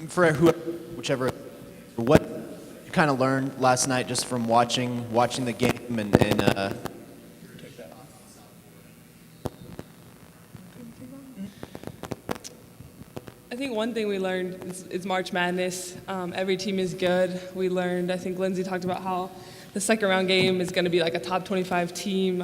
For whichever, what you kind of learned last night just from watching the game and I think one thing we learned is March Madness. Every team is good. We learned, I think Lindsay talked about how the second round game is going to be like a top 25 team.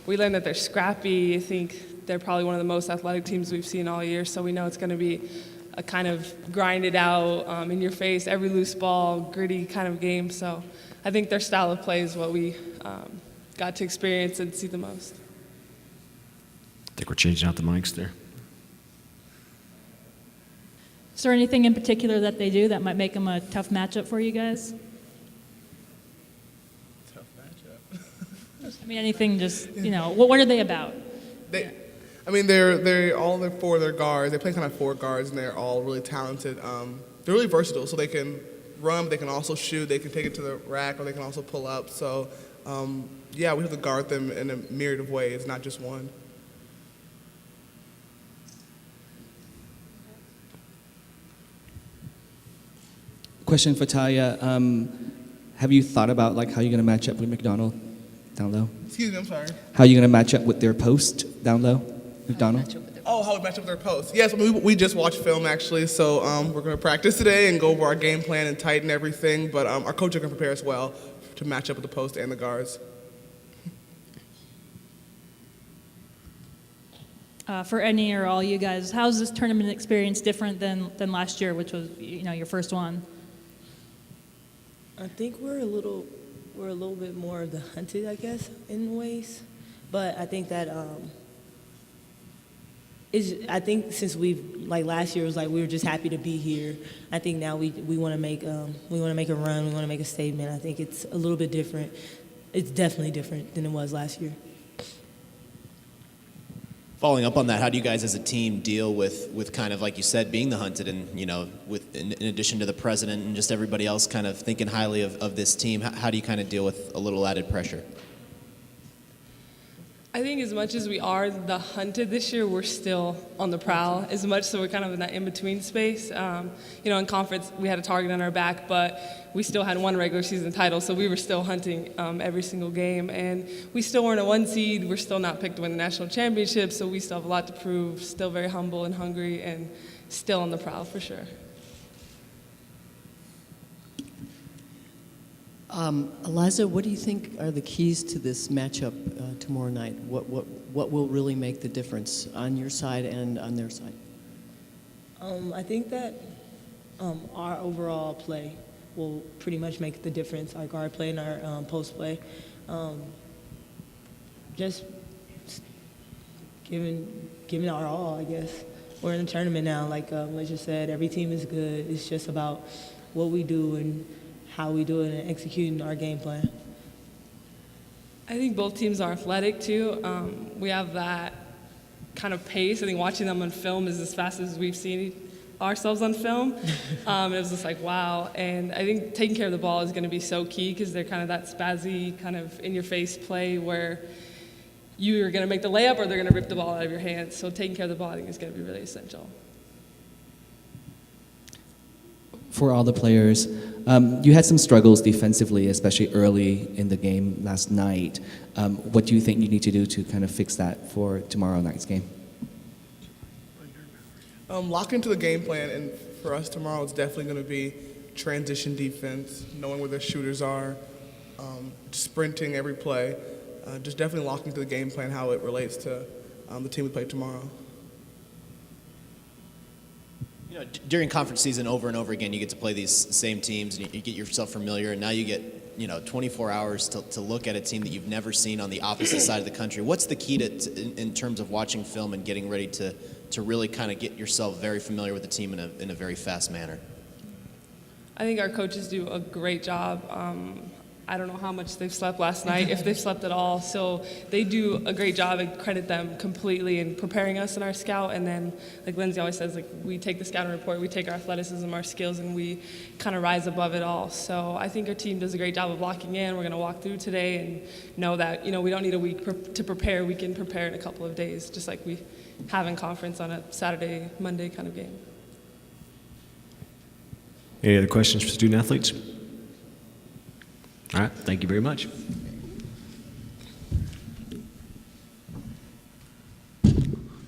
We learned that they're scrappy. I think they're probably one of the most athletic teams we've seen all year, so we know it's going to be a kind of grind it out, in your face, every loose ball, gritty kind of game. So I think their style of play is what we got to experience and see the most. I think we're changing out the mics there. Is there anything in particular that they do that might make them a tough matchup for you guys? Tough matchup. I mean, anything just, what are they about? They're all their guards. They play kind of four guards, and they're all really talented. They're really versatile, so they can run, but they can also shoot. They can take it to the rack, or they can also pull up. So, we have to guard them in a myriad of ways, not just one. Question for Talia. Have you thought about how you're going to match up with McDonald down low? Excuse me, I'm sorry. How are you going to match up with their post down low, McDonald? Oh, how we match up with their posts. Yes, we just watched film, actually, so we're going to practice today and go over our game plan and tighten everything, but our coach is going to prepare us well to match up with the post and the guards. For any or all you guys, how's this tournament experience different than last year, which was your first one? I think we're a little bit more of the hunted, I guess, in ways. But I think that I think since last year was we were just happy to be here. I think now we want to make a run. We want to make a statement. I think it's a little bit different. It's definitely different than it was last year. Following up on that, how do you guys as a team deal with kind of, like you said, being the hunted and, in addition to the president and just everybody else kind of thinking highly of this team, how do you kind of deal with a little added pressure? I think as much as we are the hunted this year, we're still on the prowl as much, so we're kind of in that in-between space. In conference, we had a target on our back, but we still had one regular season title, so we were still hunting every single game. And we still weren't a 1 seed. We're still not picked to win the national championship, so we still have a lot to prove, still very humble and hungry, and still on the prowl for sure. Eliza, what do you think are the keys to this matchup tomorrow night? What will really make the difference on your side and on their side? I think that our overall play will pretty much make the difference. Our guard play and our post play. Just giving our all, I guess. We're in a tournament now, like Liz just said. Every team is good. It's just about what we do and how we do it and executing our game plan. I think both teams are athletic too. We have that kind of pace. I think watching them on film is as fast as we've seen ourselves on film. It was just wow. And I think taking care of the ball is going to be so key because they're kind of that spazzy, kind of in-your-face play where you're going to make the layup or they're going to rip the ball out of your hands. So taking care of the ball, I think, is going to be really essential. For all the players, you had some struggles defensively, especially early in the game last night. What do you think you need to do to kind of fix that for tomorrow night's game? Lock into the game plan, and for us tomorrow, it's definitely going to be transition defense, knowing where the shooters are, sprinting every play, just definitely locking into the game plan, how it relates to the team we play tomorrow. During conference season, over and over again, you get to play these same teams, and you get yourself familiar, and now you get 24 hours to look at a team that you've never seen on the opposite side of the country. What's the key to in terms of watching film and getting ready to really kind of get yourself very familiar with the team in a very fast manner? I think our coaches do a great job. I don't know how much they've slept last night, if they've slept at all. So they do a great job. I credit them completely in preparing us in our scout. And then, like Lindsay always says, like we take the scouting report, we take our athleticism, our skills, and we kind of rise above it all. So I think our team does a great job of locking in. We're going to walk through today and know that, we don't need a week to prepare. We can prepare in a couple of days, just like we have in conference on a Saturday, Monday kind of game. Any other questions for student athletes? All right, thank you very much.